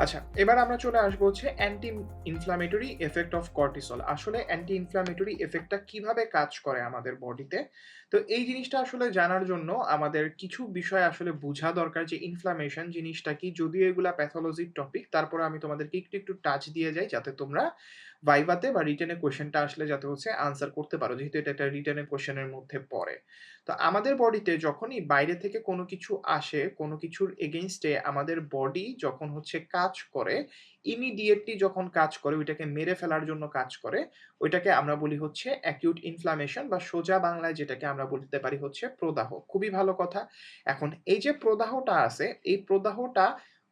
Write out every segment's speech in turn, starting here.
আচ্ছা, এবার আমরা চলে আসবো হচ্ছে anti inflammatory effect of cortisol. আসলে অ্যান্টি ইনফ্ল্যামেটরি এফেক্টটা কিভাবে কাজ করে আমাদের বডিতে? তো এই জিনিসটা আসলে জানার জন্য আমাদের কিছু বিষয় আসলে বুঝা দরকার যে ইনফ্ল্যামেশন জিনিসটা কি? যদিও এগুলা প্যাথোলজির টপিক, তারপরে আমি তোমাদেরকে একটু টাচ দিয়ে যাই যাতে তোমরা ভাইভাতে বা রিটেন এ কোয়েশ্চেনটা আসলে যাতে হচ্ছে আনসার করতে পারো। যেহেতু এটা একটা রিটেন এ কোয়েশ্চেনের মধ্যে পড়ে। তো আমাদের বডিতে যখনই বাইরে থেকে কোনো কিছু আসে, কোনো কিছুর এগেইনস্ট এ আমাদের বডি যখন হচ্ছে কাজ করে, ইমিডিয়েটলি যখন কাজ করে ওইটাকে মেরে ফেলার জন্য কাজ করে, ওইটাকে আমরা বলি হচ্ছে অ্যাকিউট ইনফ্ল্যামেশন বা সোজা বাংলায় যেটাকে আমরা বলতে পারি হচ্ছে প্রদাহ। খুবই ভালো কথা। এখন এই যে প্রদাহটা আছে, এই প্রদাহটা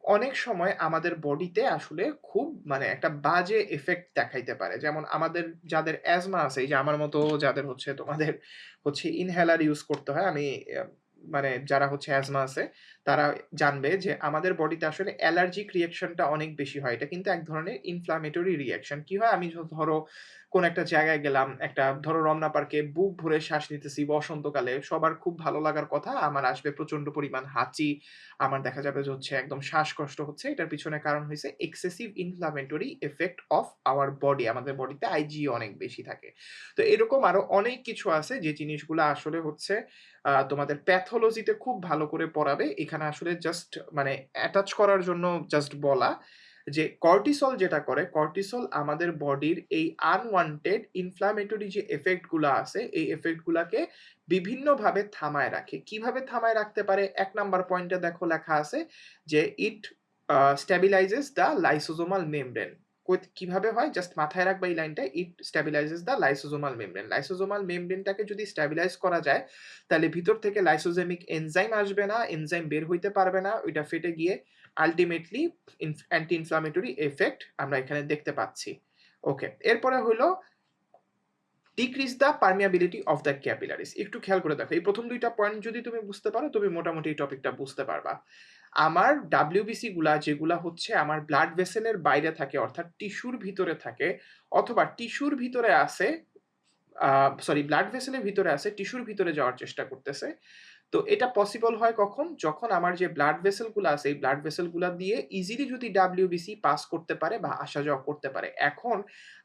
অনেক সময় আমাদের বডিতে আসলে খুব মানে একটা বাজে ইফেক্ট দেখাইতে পারে। যেমন আমাদের যাদের অ্যাজমা আছে, এই যে আমার মতো যাদের হচ্ছে তোমাদের হচ্ছে ইনহেলার ইউজ করতে হয়। আমি মানে যারা হচ্ছে অ্যাজমা আছে তারা জানবে যে আমাদের বডিতে আসলে অ্যালার্জিক রিঅ্যাকশনটা অনেক বেশি হয়। এটা কিন্তু এক ধরনের ইনফ্ল্যামেটরি রিঅ্যাকশন। কি হয়? আমি ধরো কোন একটা জায়গায় গেলাম, একটা ধরো রমনা পার্কে বুক ভরে শ্বাস নিতেছি বসন্তকালে, সবার খুব ভালো লাগার কথা। আমার আসবে প্রচন্ড পরিমাণ হাঁচি, আমার দেখা যাবে যে হচ্ছে একদম শ্বাসকষ্ট হচ্ছে। এটার পিছনে কারণ হইছে excessive inflammatory effect of our body. আমাদের বডিতে আইজি অনেক বেশি থাকে। তো এরকম আরো অনেক কিছু আছে যে জিনিসগুলা আসলে হচ্ছে তোমাদের প্যাথোলজিতে খুব ভালো করে পড়াবে। এখানে আসলে জাস্ট মানে অ্যাটাচ করার জন্য জাস্ট বলা যে কর্টিসল যেটা করে, কর্টিসল আমাদের বডির এই আনওয়ান্টেড ইনফ্ল্যামেটরি যে ইফেক্ট গুলা আছে, এই ইফেক্ট গুলাকে বিভিন্নভাবে থামায় রাখে। কিভাবে থামায় রাখতে পারে? ১ নাম্বার পয়েন্টে দেখো লেখা আছে যে ইট স্ট্যাবিলাইজেস দ্য লাইসোজোমাল মেমব্রেন। কিভাবে হয়? জাস্ট মাথায় রাখবা এই লাইনটা। ইট স্ট্যাবিলাইজেস দ্য লাইসোজোমাল মেমব্রেন। লাইসোজোমাল মেমব্রেনটাকে যদি স্ট্যাবিলাইজ করা যায়, তাহলে ভিতর থেকে লাইসোজেমিক এনজাইম আসবে না, এনজাইম বের হইতে পারবে না। ওইটা ফেটে গিয়ে আল্টিমেটলি অ্যান্টি ইনফ্ল্যামেটরি ইফেক্ট আমরা এখানে দেখতে পাচ্ছি। ওকে। এরপরে হইলো decrease the permeability of the capillaries. একটু খেয়াল করে দেখো। এই ১ম ২ টা পয়েন্ট যদি তুমি বুঝতে পারো, তুমি মোটামুটি এই টপিকটা বুঝতে পারবা। আমার WBC গুলা যেগুলা হচ্ছে আমার ব্লাড ভেসেলের বাইরে থাকে অর্থাৎ টিস্যুর ভিতরে থাকে অথবা টিস্যুর ভিতরে আছে সরি ব্লাড ভেসেলের ভিতরে আছে, টিস্যুর ভিতরে যাওয়ার চেষ্টা করতেছে। তো এটা পসিবল হয় কখন? যখন আমার যে ব্লাড ভেসেল গুলা আছে, এই ব্লাড ভেসেল গুলা দিয়ে ইজিলি যদি WBC পাস করতে পারে বা আসা যাওয়া করতে পারে। এখন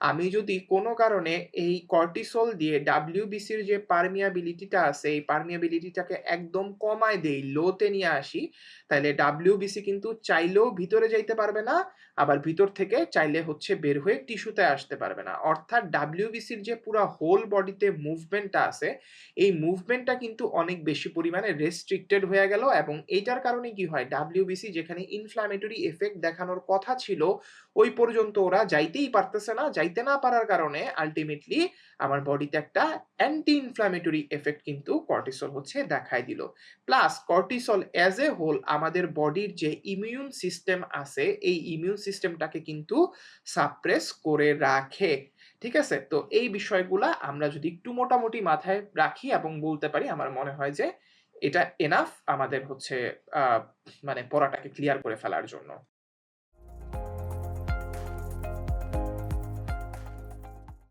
আমি যদি কোনো কারণে এই কর্টিসল দিয়ে WBC র যে পারমিয়াবিলিটি টা আছে, এই পারমিয়াবিলিটি টাকে একদম কমায় দেই, লো তে নিয়ে আসি, তাইলে WBC কিন্তু চাইলেও ভিতরে যাইতে পারবে না, আবার ভিতর থেকে চাইলে হচ্ছে বের হয়ে টিস্যুতে আসতে পারবে না। অর্থাৎ WBC র যে পুরা হোল বডিতে মুভমেন্টটা আছে, এই মুভমেন্টটা কিন্তু অনেক বেশি পরিমাণে রেস্ট্রিক্টেড হয়ে গেল এবং এইটার কারণে কি হয়? WBC যেখানে ইনফ্ল্যামেটরি ইফেক্ট দেখানোর কথা ছিল, ওই পর্যন্ত ওরা যাইতেই পারতেছে না। যাইতে না পারার কারণে আল্টিমেটলি আমার বডিতে একটা অ্যান্টি ইনফ্ল্যামেটরি ইফেক্ট কিন্তু কর্টিসল হচ্ছে দেখায় দিল। Plus cortisol as a whole আমাদের বডির যে ইমিউন সিস্টেম আছে, এই ইমিউন সিস্টেমটাকে কিন্তু সাপ্রেস করে রাখে। ঠিক আছে? তো এই বিষয়গুলা আমরা যদি একটু মোটামুটি মাথায় রাখি এবং বলতে পারি, আমার মনে হয় যে এটা এনাফ আমাদের হচ্ছে আ মানে পড়াটাকে ক্লিয়ার করে ফেলার জন্য।